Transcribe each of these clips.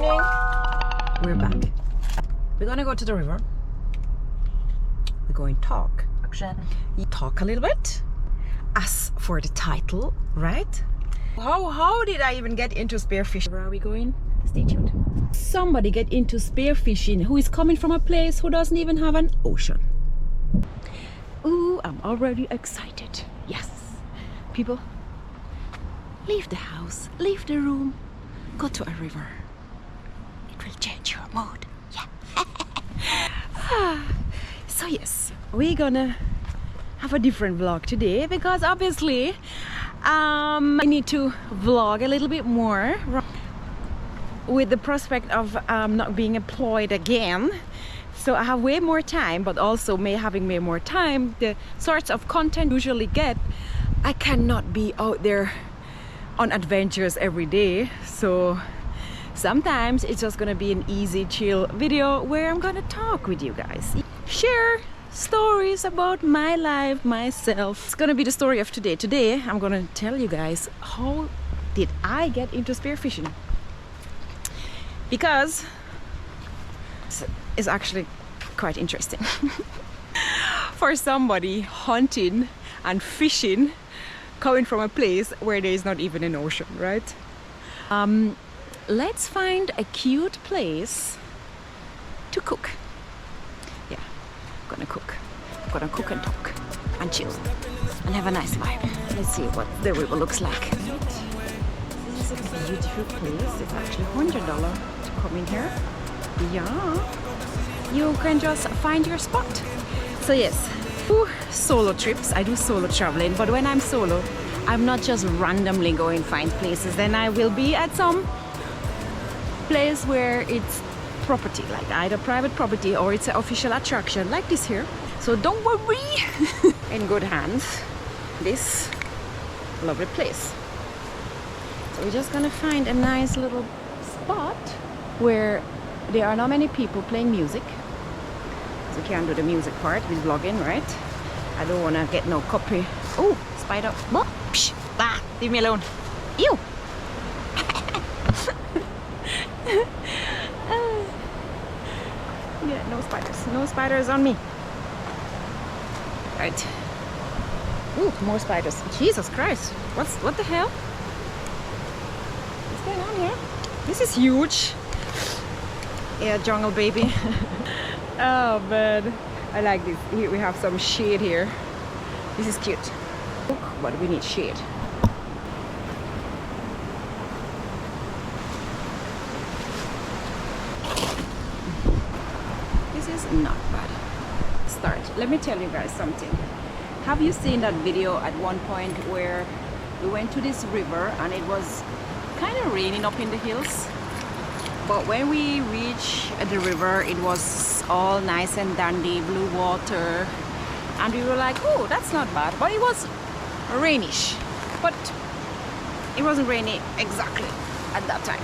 morning. We're back. We're gonna go to the river. We're going to talk. Action. Talk a little bit. As for the title, right? How did I even get into spearfishing? Where are we going? Stay tuned. Somebody get into spearfishing who is coming from a place who doesn't even have an ocean. Ooh, I'm already excited. Yes. People, leave the house, leave the room, go to a river. It will change your mood. Yeah. So yes, we're gonna have a different vlog today because obviously I need to vlog a little bit more with the prospect of not being employed again. So I have way more time, but also having way more time, the sorts of content I usually get, I cannot be out there on adventures every day. So sometimes it's just gonna be an easy chill video where I'm gonna talk with you guys, share stories about my life, myself. It's gonna be the story of today. Today I'm gonna tell you guys how did I get into spearfishing, because it's actually quite interesting. For somebody hunting and fishing coming from a place where there is not even an ocean, right? Let's find a cute place to cook. Yeah, I'm gonna cook. I'm gonna cook and talk and chill and have a nice vibe. Let's see what the river looks like. This is a beautiful place. It's actually $100 to come in here. Yeah, you can just find your spot. So yes, solo trips. I do solo traveling, but when I'm solo, I'm not just randomly going find places. Then I will be at some place where it's property, like either private property or it's an official attraction like this here. So don't worry, in good hands, this lovely place. So we're just gonna find a nice little spot where there are not many people playing music. So we can't do the music part with vlogging, right? I don't want to get no copy. Oh, spider. Oh, psh, bah, leave me alone. Ew. Yeah, no spiders. No spiders on me. Right. Ooh, more spiders. Jesus Christ. What the hell? What's going on here? This is huge. Yeah, jungle baby. Oh man, I like this. Here we have some shade here. This is cute. But we need shade. This is not bad. Start. Let me tell you guys something. Have you seen that video at one point where we went to this river and it was kind of raining up in the hills? But when we reached the river, it was all nice and dandy, blue water. And we were like, oh, that's not bad. But it was rainish. But it wasn't rainy exactly at that time.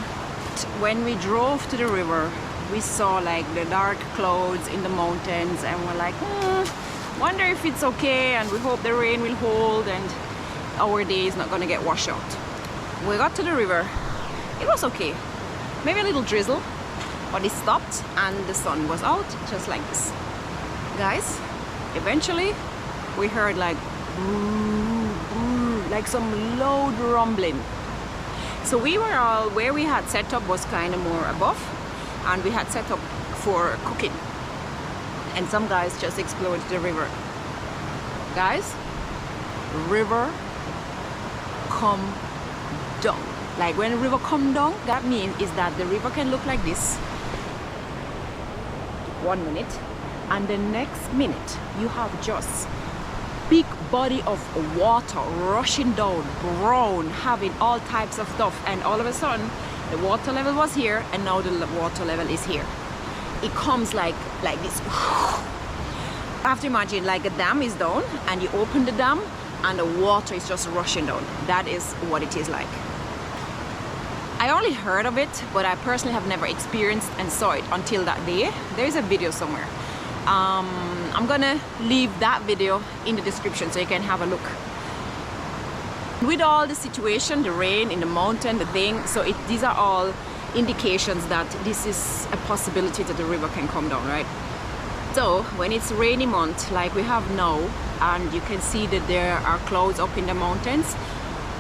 When we drove to the river, we saw like the dark clouds in the mountains. And we're like, wonder if it's okay. And we hope the rain will hold and our day is not going to get washed out. We got to the river. It was okay. Maybe a little drizzle, but it stopped and the sun was out, just like this. Guys, eventually we heard like some loud rumbling. So we were all, where we had set up was kind of more above, and we had set up for cooking. And some guys just explored the river. Guys, river come down. Like when the river come down, that means is that the river can look like this 1 minute, and the next minute you have just big body of water rushing down, brown, having all types of stuff, and all of a sudden the water level was here and now the water level is here. It comes like this. You have to imagine like a dam is down and you open the dam and the water is just rushing down. That is what it is like. I only heard of it, but I personally have never experienced and saw it until that day. There's a video somewhere. I'm gonna leave that video in the description so you can have a look. With all the situation, the rain in the mountain, the thing, so these are all indications that this is a possibility that the river can come down, right? So when it's rainy month like we have now, and you can see that there are clouds up in the mountains,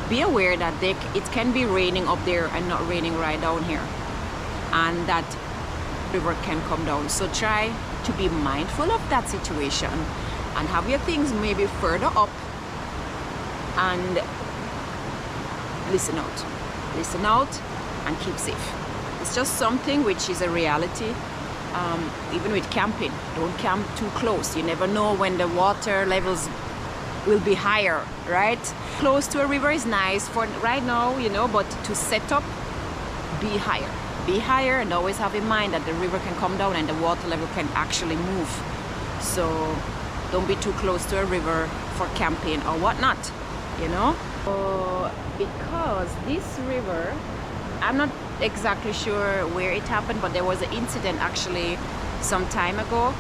be aware that it can be raining up there and not raining right down here, and that river can come down. So try to be mindful of that situation and have your things maybe further up and listen out and keep safe. It's just something which is a reality. Even with camping, don't camp too close. You never know when the water levels will be higher, right? Close to a river is nice for right now, you know, but to set up, be higher, and always have in mind that the river can come down and the water level can actually move. So don't be too close to a river for camping or whatnot, you know. Because this river, I'm not exactly sure where it happened, but there was an incident actually some time ago,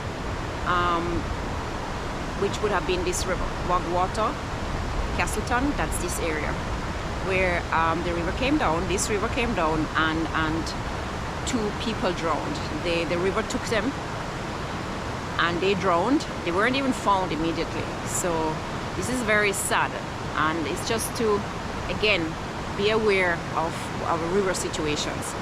which would have been this river, Wagwater, Castleton. That's this area where the river came down. This river came down, and 2 people drowned. The river took them and they drowned. They weren't even found immediately. So this is very sad, and it's just to, again, be aware of river situations.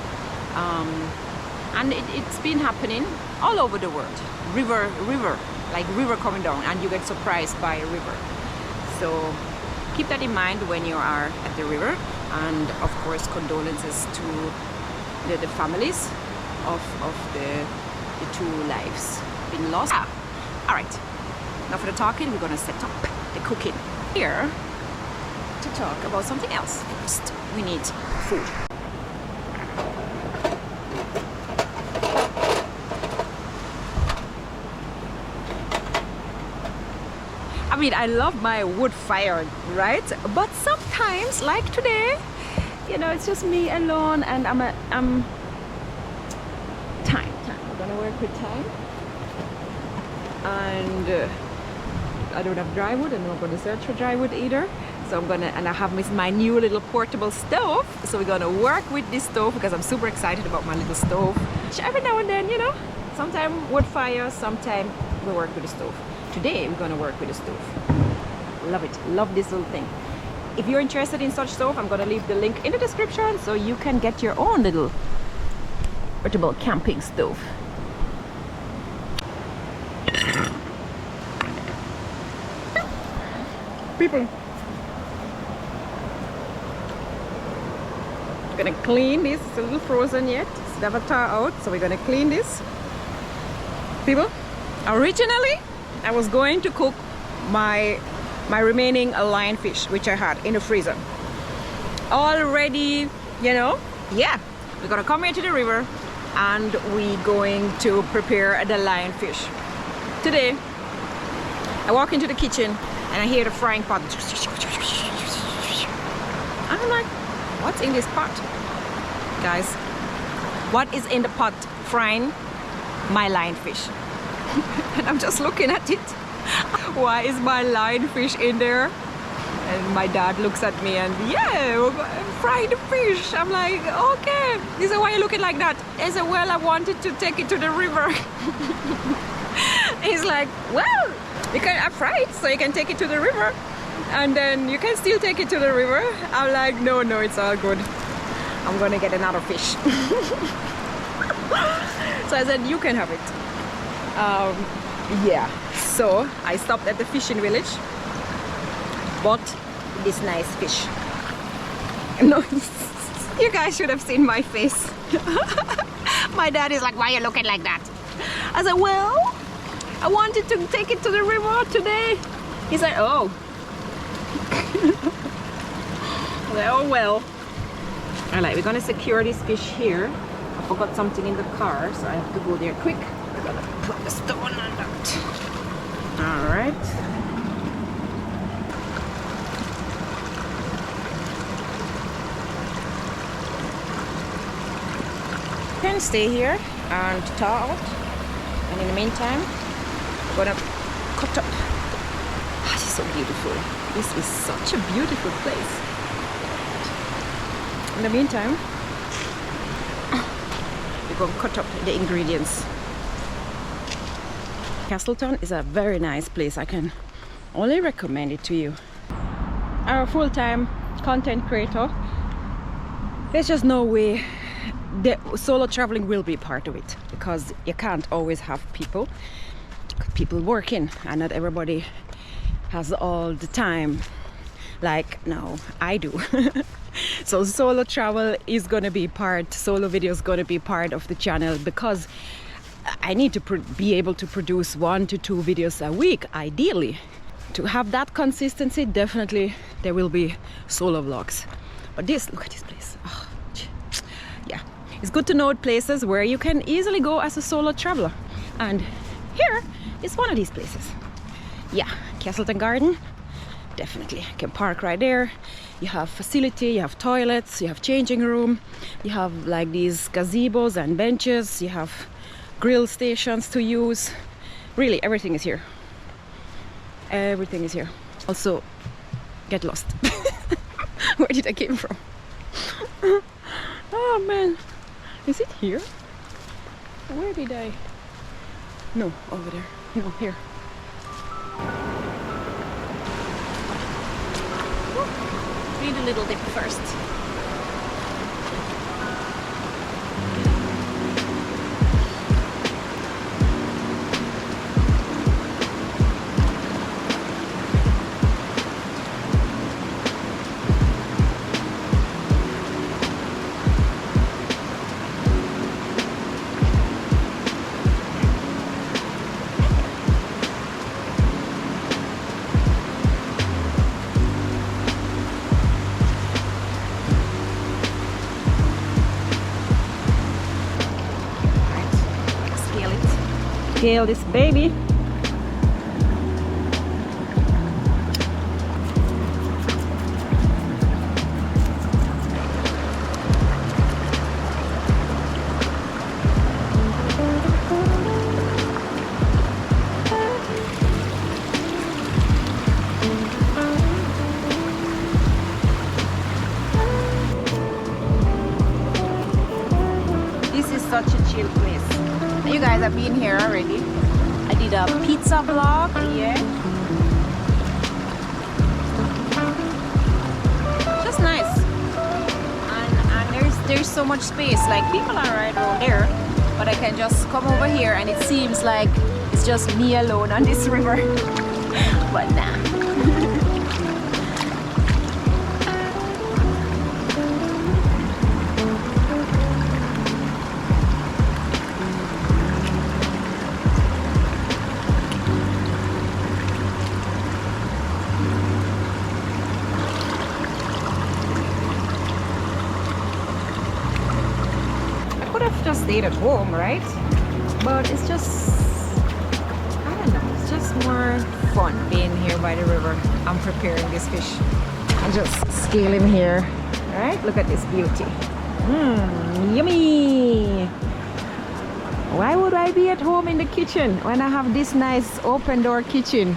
And it's been happening all over the world. River coming down, and you get surprised by a river. So keep that in mind when you are at the river. And of course, condolences to the families of the 2 lives been lost. All right, now for the talking, we're gonna set up the cooking here to talk about something else. First, we need food. I mean, I love my wood fire, right? But sometimes, like today, you know, it's just me alone, and I'm time. We're gonna work with time, and I don't have dry wood, and I'm not gonna search for dry wood either. So I have my new little portable stove. So we're gonna work with this stove because I'm super excited about my little stove. Every now and then, you know, sometimes wood fire, sometimes we work with the stove. Today we're gonna work with the stove. Love it, love this little thing. If you're interested in such stove, I'm gonna leave the link in the description so you can get your own little portable camping stove. People, gonna clean this. It's a little frozen yet. It's never thaw out, so we're gonna clean this. People, originally I was going to cook my remaining lionfish, which I had in the freezer already, you know. Yeah, we're gonna come here to the river and we're going to prepare the lionfish. Today I walk into the kitchen and I hear the frying pot. I'm like, what's in this pot? Guys, what is in the pot frying my lionfish? And I'm just looking at it. Why is my lionfish in there? And my dad looks at me and, yeah, fry the fish. I'm like, okay. He said, why are you looking like that? I said, well, I wanted to take it to the river. He's like, well, you can fry it so you can take it to the river, and then you can still take it to the river. I'm like, no, it's all good. I'm gonna get another fish. So I said, you can have it. Yeah, so I stopped at the fishing village, bought this nice fish. No, you guys should have seen my face. My dad is like, why are you looking like that? I said, well, I wanted to take it to the river today. He said, oh. I said, oh well. Alright, we're gonna secure this fish here. I forgot something in the car, so I have to go there quick. I'm gonna put the stone on that. Alright. You can stay here and thaw out. And in the meantime, we're gonna cut up. Oh, this is so beautiful. This is such a beautiful place. In the meantime, We're going to cut up the ingredients. Castleton is a very nice place. I can only recommend it to you. Our full-time content creator, there's just no way the solo traveling will be part of it, because you can't always have people working, and not everybody has all the time like now I do. So solo travel is going to be solo video is going to be part of the channel, because I need to be able to produce 1 to 2 videos a week, ideally. To have that consistency, definitely there will be solo vlogs. But look at this place. Oh, yeah, it's good to know places where you can easily go as a solo traveler. And here is one of these places. Yeah, Castleton Garden, definitely. You can park right there. You have facility, you have toilets, you have changing room, you have like these gazebos and benches, you have grill stations to use. Really, everything is here. Everything is here. Also, get lost. Where did I came from? Oh man, is it here? Where did I? No, over there. No, here. Read a little dip first. Scale this baby. This is such a chill place. You guys have been here already. I did a pizza vlog, yeah. Just nice. And there's so much space. Like, people are right around there, but I can just come over here and it seems like it's just me alone on this river. But nah. Just stayed at home, right? But it's just, I don't know, it's just more fun being here by the river. I'm preparing this fish. I'm just scaling here, right? Look at this beauty. Yummy! Why would I be at home in the kitchen when I have this nice open door kitchen?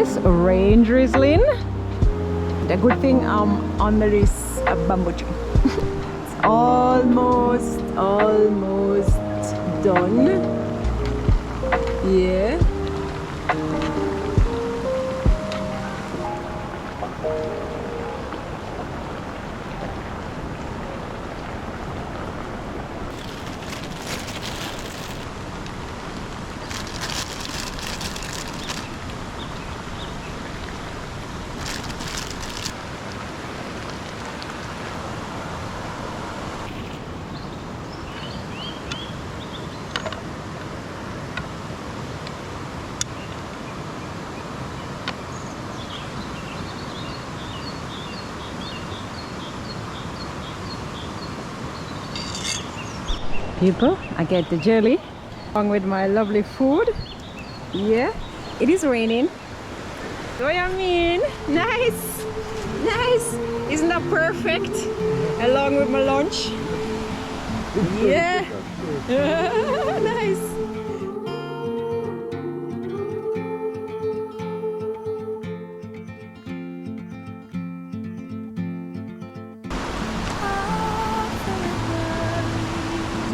guys, rain drizzling. The good thing I'm under this bamboo tree. It's almost done. Yeah. People, I get the jelly along with my lovely food. Yeah, it is raining. So I mean, nice, nice. Isn't that perfect? Along with my lunch. Yeah, nice.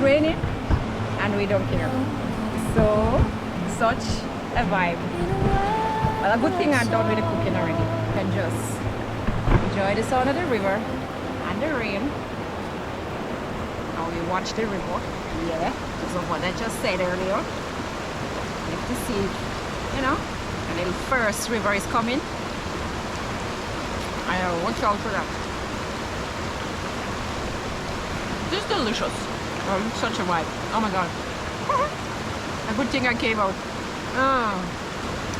Raining and we don't care, so such a vibe. Well, a good thing I'm done with the cooking already. You can just enjoy the sound of the river and the rain. Now we watch the river. Yeah, because of what I just said earlier. You have to see, you know, a little first river is coming. I know, watch out for that. This is delicious. Oh, such a vibe. Oh my god. A good thing I came out. Oh,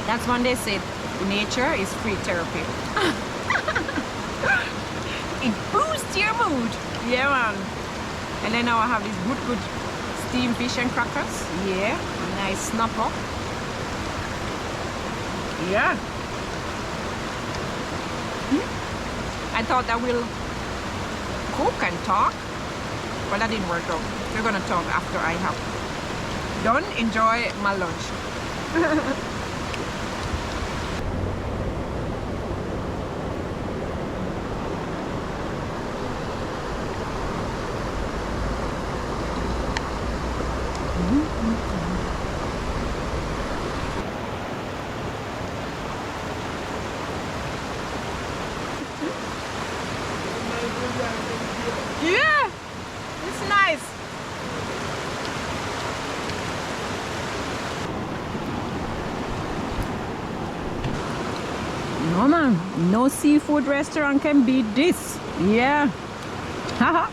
that's when they say nature is free therapy. It boosts your mood. Yeah, man. And then now I have these good steamed fish and crackers. Yeah, a nice snapper. Yeah. I thought I will cook and talk. Well, that didn't work out. We're gonna talk after I have done. Enjoy my lunch. Yeah, it's nice. No man, no seafood restaurant can beat this. Yeah. Haha.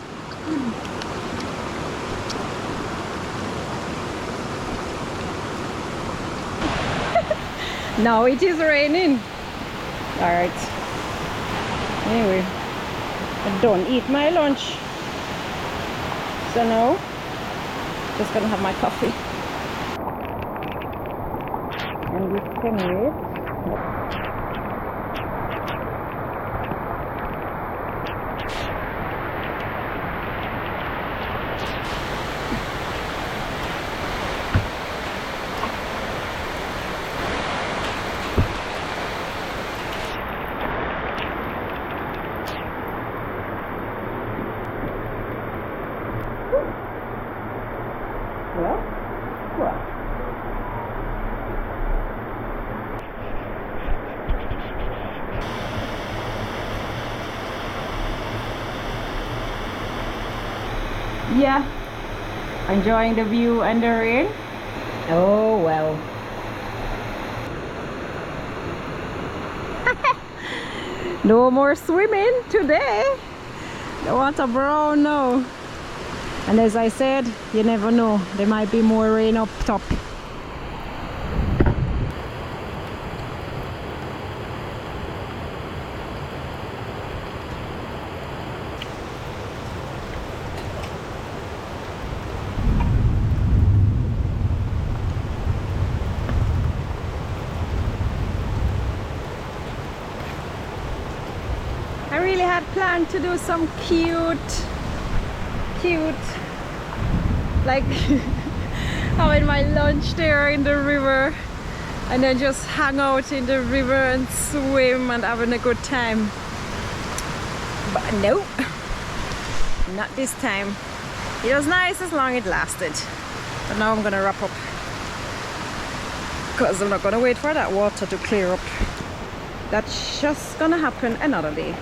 Now it is raining. Alright. Anyway, I don't eat my lunch. So now, just gonna have my coffee. And this can wait. Yeah, enjoying the view and the rain. Oh well. No more swimming today. The water brown now. And as I said, you never know, there might be more rain up top. I really had planned to do some cute, like having my lunch there in the river, and then just hang out in the river and swim and having a good time. But no, not this time. It was nice as long as it lasted, but now I'm gonna wrap up because I'm not gonna wait for that water to clear up. That's just gonna happen another day.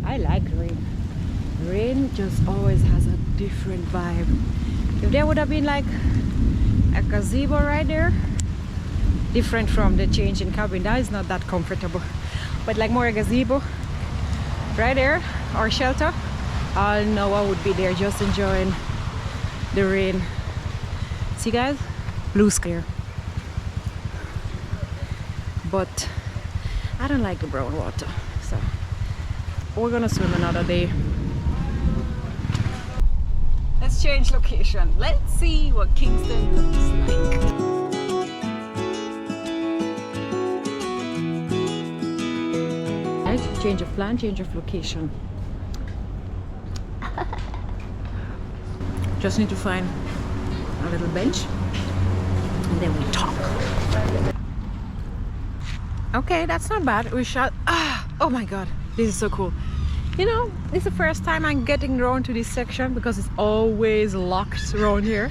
I like rain. Rain just always has a different vibe. If there would have been like a gazebo right there, different from the change in cabin, that is not that comfortable, but like more a gazebo right there or shelter, I know I would be there just enjoying the rain. See guys, blue sky, but I don't like the brown water, so we're gonna swim another day. Let's change location. Let's see what Kingston looks like. Right, change of plan, change of location. Just need to find a little bench and then we talk. Okay, that's not bad. We shall. Oh my god, this is so cool. You know, this is the first time I'm getting drawn to this section because it's always locked around here.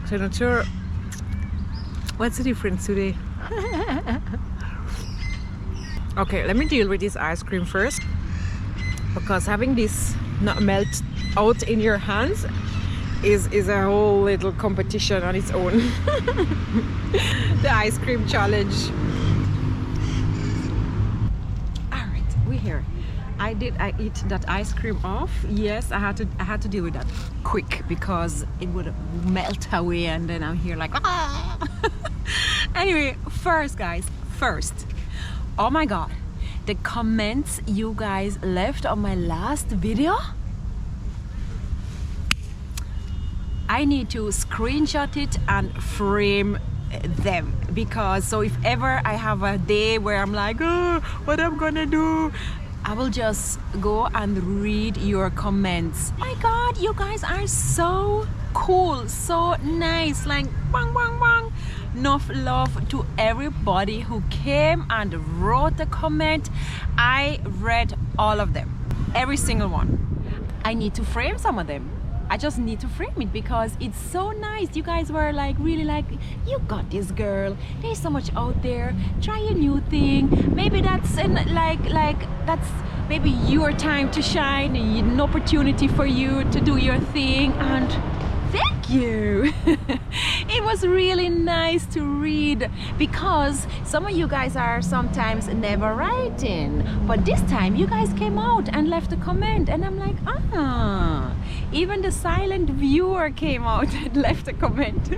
So I'm not sure what's the difference today. Okay, let me deal with this ice cream first, because having this not melt out in your hands is a whole little competition on its own. The ice cream challenge. Here I eat that ice cream off. Yes, I had to deal with that quick because it would melt away, and then I'm here like ah. Anyway, first guys, oh my god, the comments you guys left on my last video, I need to screenshot it and frame them, because so if ever I have a day where I'm like, oh, what I'm gonna do, I will just go and read your comments. Oh my god, you guys are so cool, so nice, like bang bang bang. Enough love to everybody who came and wrote a comment. I read all of them, every single one. I need to frame some of them. I just need to frame it because it's so nice. You guys were like really like, you got this girl, there's so much out there, try a new thing. Maybe that's that's maybe your time to shine, an opportunity for you to do your thing. And thank you. It was really nice to read, because some of you guys are sometimes never writing, but this time you guys came out and left a comment, and I'm like, even the silent viewer came out and left a comment.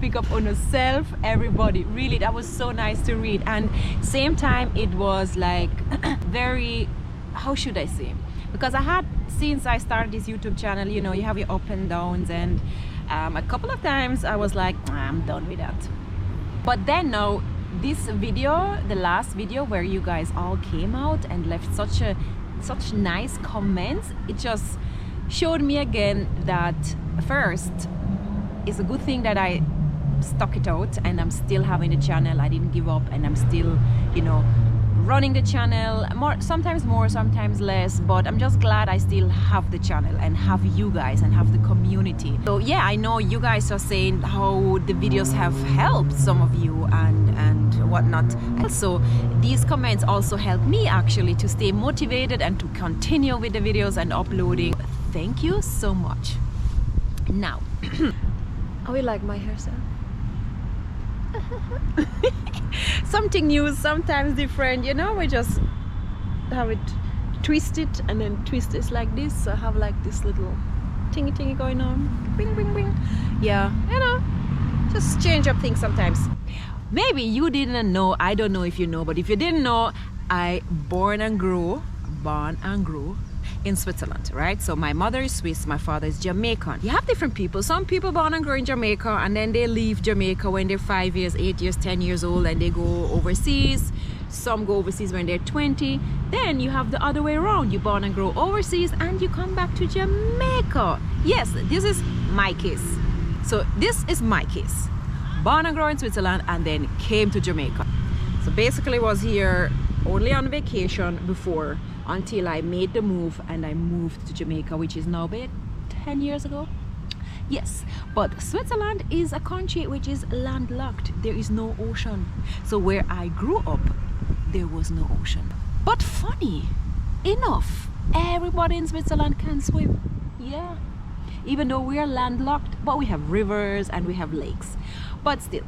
Pick up on yourself, everybody. Really, that was so nice to read. And same time it was like very, how should I say, because I had, since I started this YouTube channel, you know, you have your up and downs, and a couple of times I was like, I'm done with that. But then now this video, the last video where you guys all came out and left such nice comments, it just showed me again that first, it's a good thing that I stuck it out and I'm still having the channel. I didn't give up, and I'm still, you know, running the channel, sometimes more, sometimes less, but I'm just glad I still have the channel and have you guys and have the community. So yeah, I know you guys are saying how the videos have helped some of you and whatnot. Also, these comments also help me actually to stay motivated and to continue with the videos and uploading. Thank you so much. Now, I will like my hairstyle. Something new, sometimes different, you know. We just have it twisted and then twist this like this, so I have like this little tingy going on, bing bing bing. Yeah, you know, just change up things sometimes. Maybe you didn't know, I don't know if you know, but if you didn't know, I born and grew in Switzerland, right? So my mother is Swiss, my father is Jamaican. You have different people. Some people born and grow in Jamaica, and then they leave Jamaica when they're 5 years, 8 years, 10 years old, and they go overseas. Some go overseas when they're 20. Then you have the other way around. You born and grow overseas and you come back to Jamaica. Yes, this is my case. So this is my case. born and grew in Switzerland and then came to Jamaica. So basically was here only on vacation before until I made the move and I moved to Jamaica, which is now about 10 years ago. Yes, but Switzerland is a country which is landlocked. There is no ocean. So where I grew up, there was no ocean. But funny enough, everybody in Switzerland can swim. Yeah, even though we are landlocked, but we have rivers and we have lakes. But still,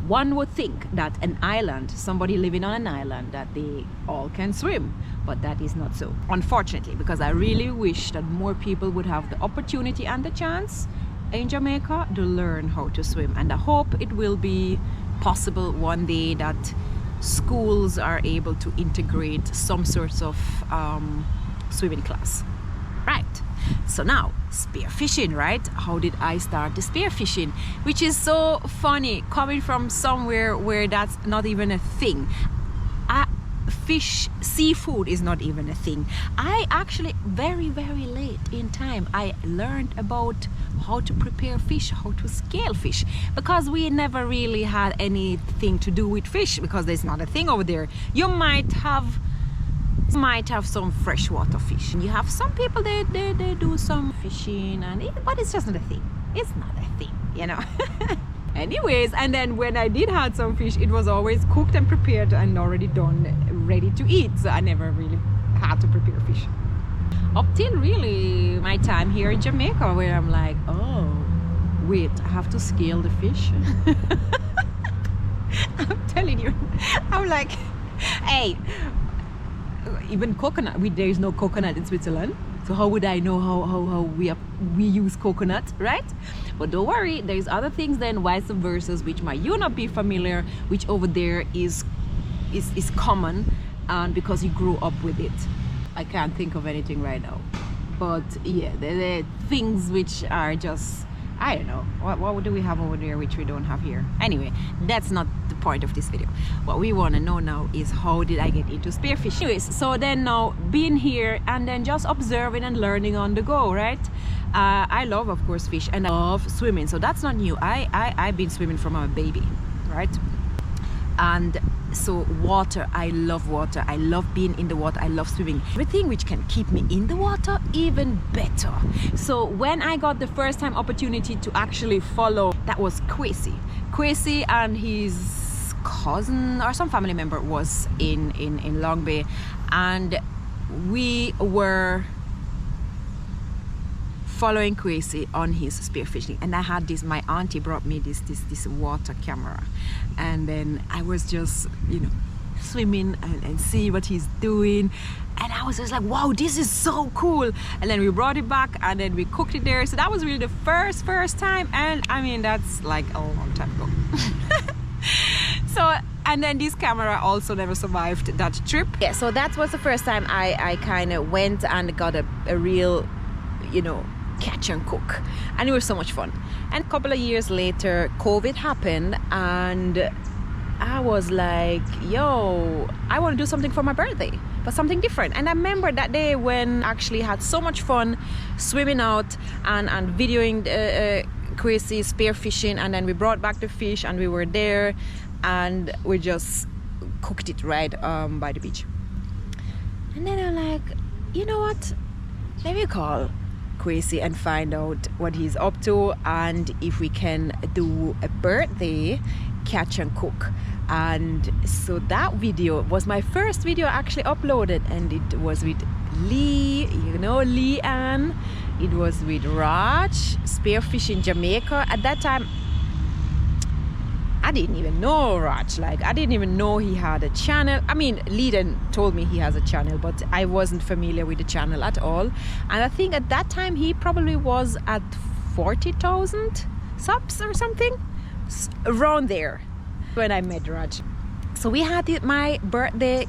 one would think that an island, somebody living on an island, that they all can swim, but that is not so, unfortunately, because I really wish that more people would have the opportunity and the chance in Jamaica to learn how to swim. And I hope it will be possible one day that schools are able to integrate some sorts of swimming class. Right, so now spearfishing, right? How did I start the spearfishing? Which is so funny coming from somewhere where that's not even a thing. Fish, seafood is not even a thing. I actually very late in time I learned about how to prepare fish, how to scale fish, because we never really had anything to do with fish, because there's not a thing over there. You might have some freshwater fish. You have some people they do some fishing but it's just not a thing. It's not a thing, you know. Anyways, and then when I did have some fish, it was always cooked and prepared and already done, ready to eat. So I never really had to prepare fish. Up till really my time here in Jamaica, where I'm like, oh, wait, I have to scale the fish. I'm telling you, I'm like, hey, even coconut, there is no coconut in Switzerland. So how would I know how we use coconut, right? But don't worry, there's other things then, vice versa, which might you not be familiar, which over there is common, and because you grew up with it. I can't think of anything right now. But yeah, there are things which are just, I don't know, what do we have over there which we don't have here? Anyway, that's not the point of this video. What we want to know now is how did I get into spearfishing? Anyways, so then now being here and then just observing and learning on the go, right? I love, of course, fish, and I love swimming, so that's not new. I've been swimming from a baby, right? And so water, I love water. I love being in the water. I love swimming. Everything which can keep me in the water, even better. So when I got the first time opportunity to actually follow, that was Kwesi and his cousin or some family member was in Long Bay, and we were following Kwesi on his spearfishing. And I had this, my auntie brought me this water camera, and then I was just, you know, swimming and see what he's doing, and I was just like, wow, this is so cool. And then we brought it back and then we cooked it there. So that was really the first time, and I mean that's like a long time ago. So, and then this camera also never survived that trip. Yeah, so that was the first time I kind of went and got a real, you know, catch and cook, and it was so much fun. And a couple of years later, COVID happened, and I was like, yo, I want to do something for my birthday, but something different. And I remember that day when I actually had so much fun swimming out and videoing Kwesi spearfishing, and then we brought back the fish and we were there and we just cooked it right by the beach. And then I'm like, you know what, let me call Kwesi and find out what he's up to, and if we can do a birthday catch and cook. And so that video was my first video actually uploaded, and it was with Lee, you know, Lee Ann. It was with Raj, Spearfishing Jamaica. At that time I didn't even know Raj, like I didn't even know he had a channel. I mean, Lee then told me he has a channel, but I wasn't familiar with the channel at all. And I think at that time he probably was at 40,000 subs or something, around there when I met Raj. So we had my birthday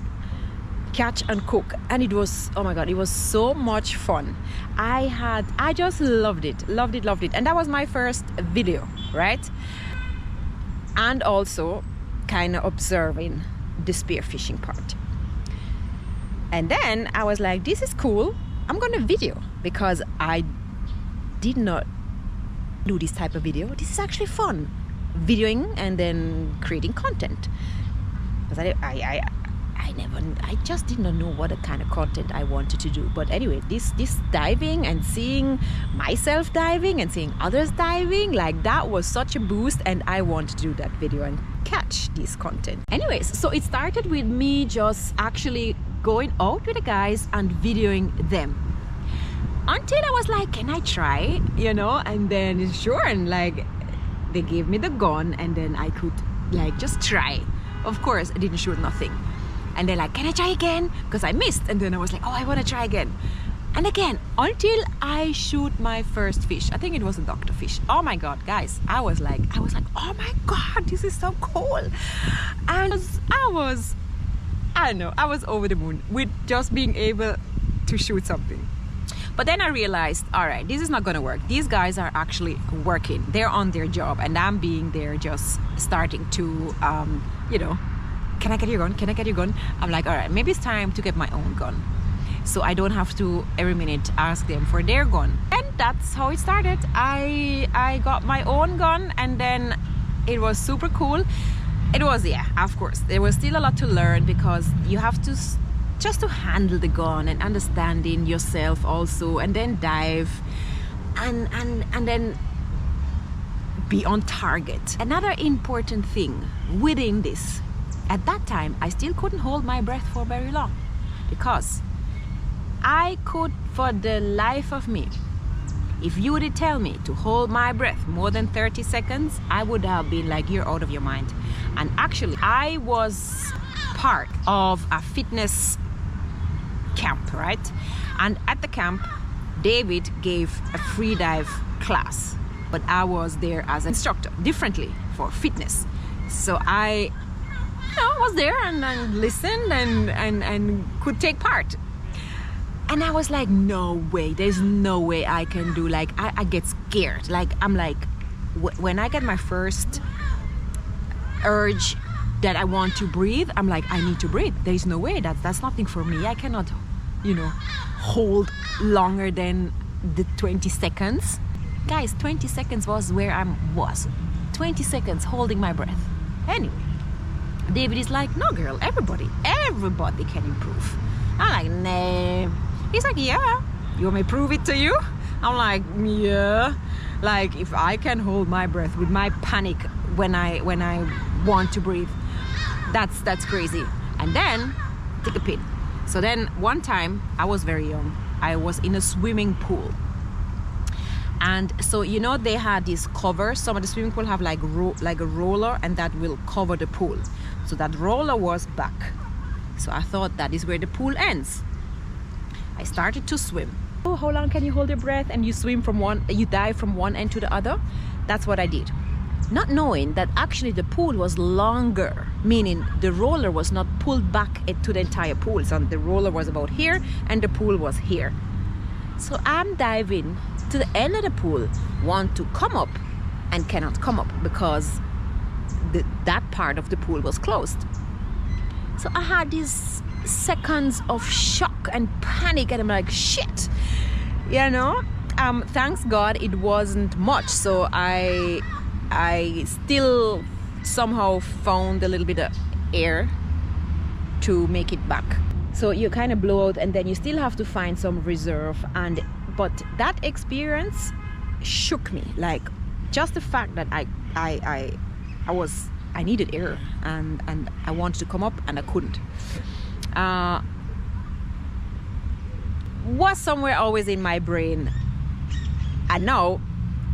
catch and cook, and it was, oh my god, it was so much fun. I just loved it, and that was my first video, right? And also kind of observing the spearfishing part. And then I was like, this is cool, I'm gonna video, because I did not do this type of video. This is actually fun. videoing and then creating content. Because I just did not know what kind of content I wanted to do. But anyway, this diving and seeing myself diving and seeing others diving, like that was such a boost, and I wanted to do that video and catch this content. Anyways, so it started with me just actually going out with the guys and videoing them. Until I was like, can I try? You know, and then sure, and like they gave me the gun and then I could like just try. Of course, I didn't shoot nothing. And they're like, can I try again? Because I missed. And then I was like, oh, I want to try again. And again, until I shoot my first fish. I think it was a doctor fish. Oh my God, guys. I was like, oh my God, this is so cool. And I was over the moon with just being able to shoot something. But then I realized, all right, this is not going to work. These guys are actually working. They're on their job. And I'm being there just starting to, you know, can I get your gun? Can I get your gun? I'm like, all right, maybe it's time to get my own gun. So I don't have to every minute ask them for their gun. And that's how it started. I got my own gun, and then it was super cool. It was, yeah, of course. There was still a lot to learn because you have to just to handle the gun and understanding yourself also, and then dive and then be on target. Another important thing within this, at that time, I still couldn't hold my breath for very long because I could, for the life of me, if you would tell me to hold my breath more than 30 seconds, I would have been like, you're out of your mind. And actually, I was part of a fitness camp, right? And at the camp, David gave a free dive class, but I was there as an instructor, differently for fitness. So I was there and listened and could take part. And I was like, no way, there's no way I can do, like, I get scared. Like, I'm like, when I get my first urge that I want to breathe, I'm like, I need to breathe. There is no way, that's nothing for me. I cannot, you know, hold longer than the 20 seconds. Guys, 20 seconds was where I was. 20 seconds holding my breath. Anyway, David is like, no girl, everybody can improve. I'm like, nah. He's like, yeah, you want me to prove it to you? I'm like, yeah. Like, if I can hold my breath with my panic when I want to breathe, that's crazy. And then take a pin. So then one time, I was very young. I was in a swimming pool. And so, you know, they had this cover. Some of the swimming pool have like a roller, and that will cover the pool. So that roller was back. So I thought that is where the pool ends. I started to swim. Oh, how long can you hold your breath? And you dive from one end to the other? That's what I did. Not knowing that actually the pool was longer, meaning the roller was not pulled back to the entire pool. So the roller was about here and the pool was here. So I'm diving to the end of the pool, want to come up and cannot come up because that part of the pool was closed. So I had these seconds of shock and panic, and I'm like, shit, you know. Thanks God it wasn't much, so I still somehow found a little bit of air to make it back. So you kind of blow out, and then you still have to find some reserve. But that experience shook me. Like, just the fact that I needed air, and I wanted to come up and I couldn't. Was somewhere always in my brain. And now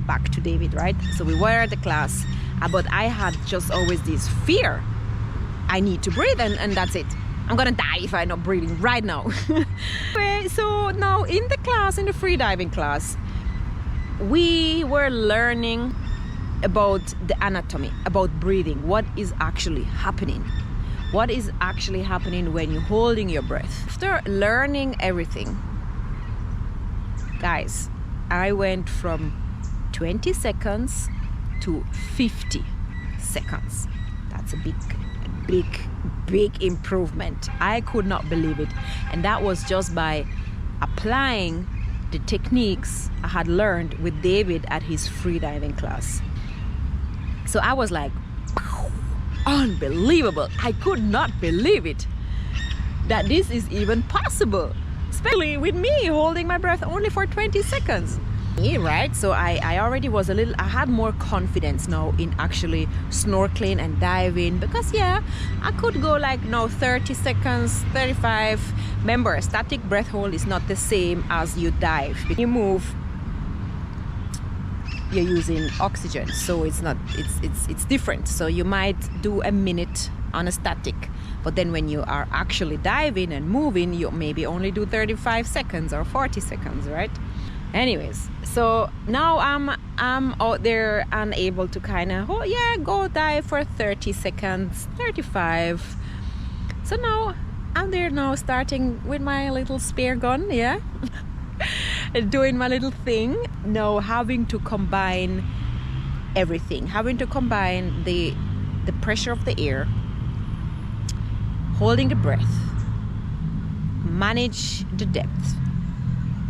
back to David, right? So we were at the class, but I had just always this fear. I need to breathe, and that's it. I'm gonna die if I'm not breathing right now. Okay, so now in the class, in the freediving class, we were learning about the anatomy, about breathing, what is actually happening. What is actually happening when you're holding your breath. After learning everything, guys, I went from 20 seconds to 50 seconds. That's a big improvement. I could not believe it. And that was just by applying the techniques I had learned with David at his freediving class. So I was like, unbelievable. I could not believe it that this is even possible, especially with me holding my breath only for 20 seconds. Right, so I already was I had more confidence now in actually snorkeling and diving, because yeah, I could go like 30 seconds, 35. Remember, static breath hold is not the same as you dive. When you move, you're using oxygen, so it's different. So you might do a minute on a static, but then when you are actually diving and moving, you maybe only do 35 seconds or 40 seconds, right? Anyways, so now I'm out there and able to kind of go dive for 30 seconds, 35. So now I'm there now, starting with my little spear gun, doing my little thing. Now having to combine everything, having to combine the pressure of the air, holding the breath, manage the depth,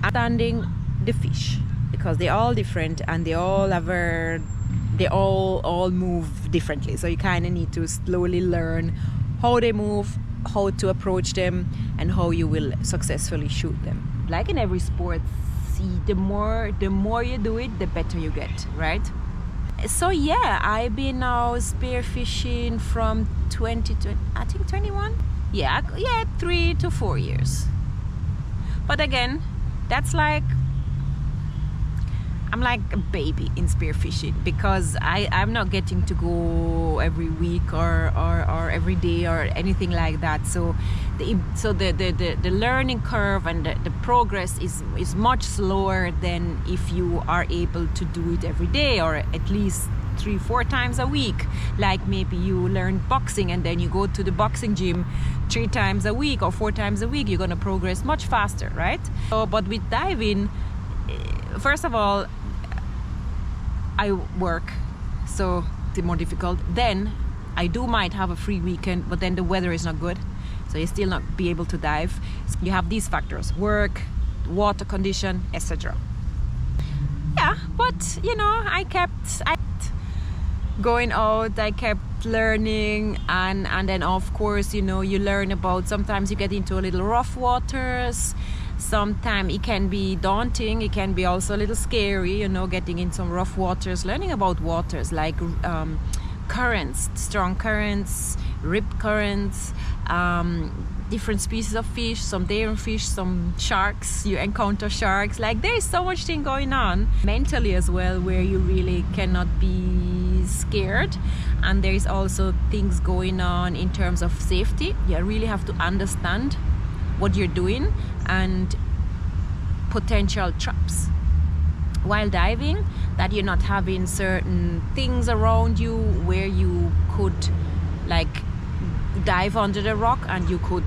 understanding the fish, because they're all different and they all move differently. So you kind of need to slowly learn how they move, how to approach them, and how you will successfully shoot them. Like in every sport, the more you do it, the better you get, right? So yeah, I've been now spearfishing from 2020, I think 21. Yeah, 3 to 4 years. But again, that's like, I'm like a baby in spearfishing, because I'm not getting to go every week or every day or anything like that. So the learning curve and the progress is much slower than if you are able to do it every day, or at least 3-4 times a week. Like maybe you learn boxing and then you go to the boxing gym 3 times a week or 4 times a week. You're gonna progress much faster, right? So, but with diving, first of all, I work, so it's more difficult. Then I might have a free weekend, but then the weather is not good, so you still not be able to dive. You have these factors: work, water condition, etc. Yeah, but I kept going out, I kept learning, and then of course you learn about, sometimes you get into a little rough waters. Sometimes it can be daunting, it can be also a little scary, getting in some rough waters, learning about waters like currents, strong currents, rip currents, different species of fish, some daring fish, some sharks. You encounter sharks. Like, there is so much thing going on mentally as well, where you really cannot be scared. And there is also things going on in terms of safety. You really have to understand what you're doing and potential traps while diving, that you're not having certain things around you where you could like dive under the rock and you could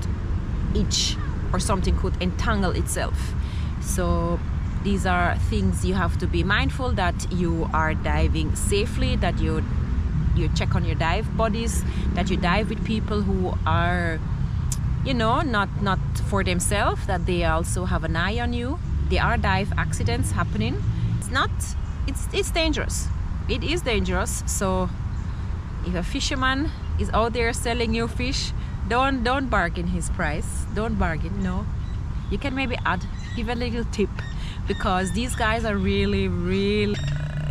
itch, or something could entangle itself. So these are things you have to be mindful, that you are diving safely, that you check on your dive buddies, that you dive with people who are not for themselves, that they also have an eye on you. There are dive accidents happening. It's dangerous. It is dangerous. So if a fisherman is out there selling you fish, don't bargain his price. Don't bargain. No, you can maybe give a little tip, because these guys are really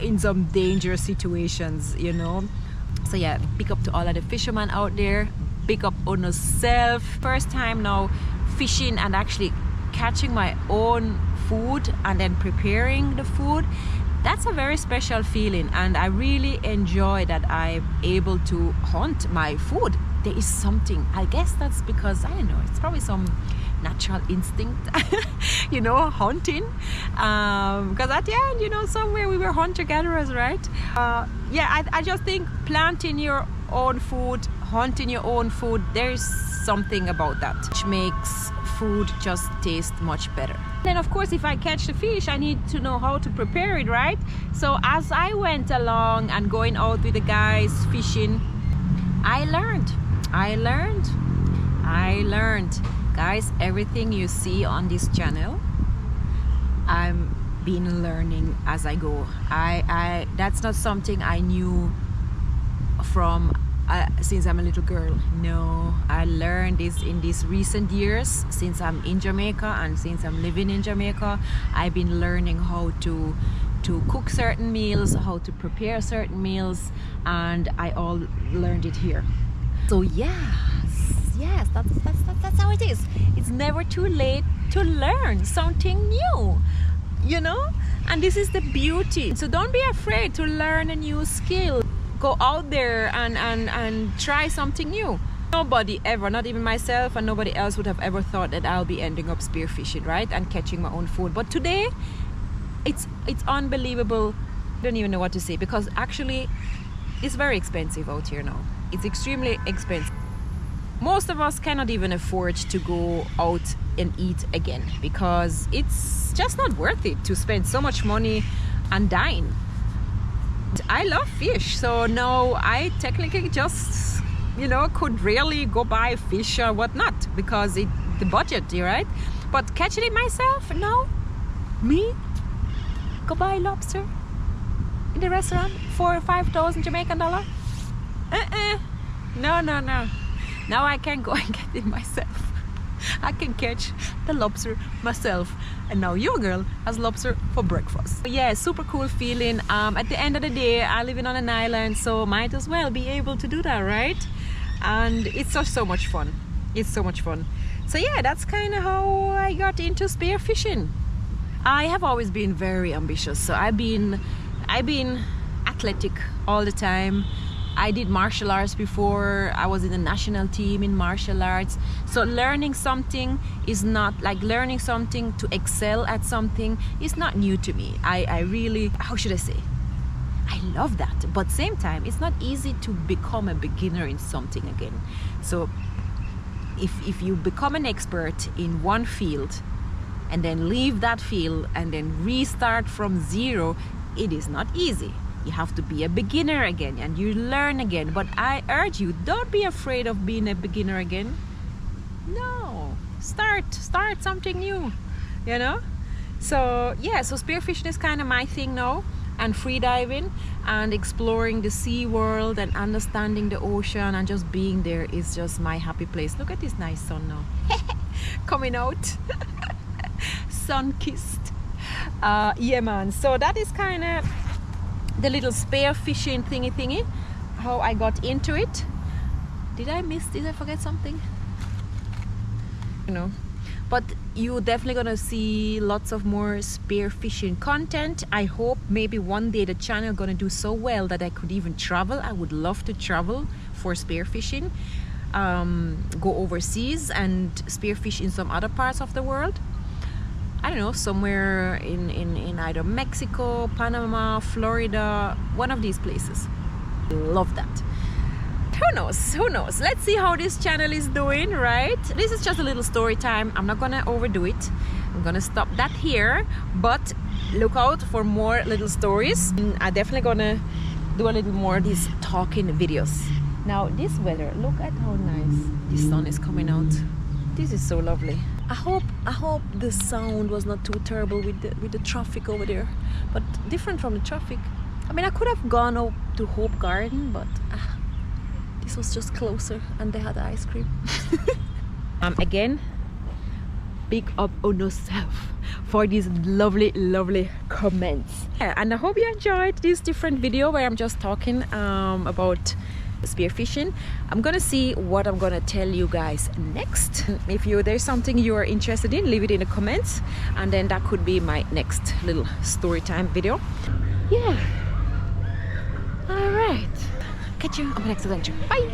in some dangerous situations. So yeah, big up to all of the fishermen out there. Big up on yourself. First time now fishing and actually catching my own food and then preparing the food. That's a very special feeling, and I really enjoy that I'm able to hunt my food. There is something, I guess that's because, I don't know, it's probably some natural instinct, hunting. Because at the end, somewhere we were hunter-gatherers, right? I just think planting your own food, hunting your own food, there's something about that which makes food just taste much better. Then of course, if I catch the fish, I need to know how to prepare it, right? So as I went along and going out with the guys fishing, I learned. Guys, everything you see on this channel, I'm been learning as I go. I that's not something I knew from since I'm a little girl. No, I learned this in these recent years since I'm in Jamaica, and since I'm living in Jamaica, I've been learning how to cook certain meals, how to prepare certain meals, and I all learned it here. So yes, that's how it is. It's never too late to learn something new, you know? And this is the beauty. So don't be afraid to learn a new skill. Go out there and try something new. Nobody ever, not even myself and nobody else, would have ever thought that I'll be ending up spearfishing, right? And catching my own food. But today, it's unbelievable. I don't even know what to say, because actually it's very expensive out here now. It's extremely expensive. Most of us cannot even afford to go out and eat again, because it's just not worth it to spend so much money and dine. I love fish, so no, I technically just, you know, could really go buy fish or whatnot, because the budget, right? But catching it myself, no. Me go buy lobster in the restaurant for 5,000 Jamaican dollar? No. Now I can go and get it myself. I can catch the lobster myself, and now your girl has lobster for breakfast. Yeah, super cool feeling. At the end of the day, I live on an island, so might as well be able to do that, right? And it's just so much fun. It's so much fun. So yeah, that's kind of how I got into spearfishing. I have always been very ambitious, so I've been athletic all the time. I did martial arts before. I was in the national team in martial arts. So learning something is not like learning something to excel at something is not new to me. I really, how should I say? I love that. But same time, it's not easy to become a beginner in something again. So if you become an expert in one field and then leave that field and then restart from zero, it is not easy. You have to be a beginner again and you learn again. But I urge you, don't be afraid of being a beginner again. No, start something new, you know? So yeah, so spearfishing is kind of my thing now, and free diving and exploring the sea world and understanding the ocean and just being there is just my happy place. Look at this nice sun now coming out. Sun-kissed. Yeah man, so that is kind of the little spearfishing thingy, how I got into it. Did I forget something? You know, but you're definitely gonna see lots of more spearfishing content. I hope maybe one day the channel gonna do so well that I could even travel. I would love to travel for spearfishing, go overseas and spearfish in some other parts of the world. I don't know, somewhere in either Mexico, Panama, Florida, one of these places. Love that. Who knows? Let's see how this channel is doing, right? This is just a little story time. I'm not gonna overdo it. I'm gonna stop that here, but look out for more little stories. I'm definitely gonna do a little more of these talking videos. Now this weather, look at how nice the sun is coming out. This is so lovely. I hope the sound was not too terrible with the traffic over there, but different from the traffic. I mean, I could have gone up to Hope Garden, but this was just closer and they had ice cream. Again, big up on yourself for these lovely comments. Yeah, and I hope you enjoyed this different video where I'm just talking about spearfishing. I'm gonna see what I'm gonna tell you guys next. If there's something you are interested in, leave it in the comments, and then that could be my next little story time video. Yeah, all right, catch you on my next adventure. Bye.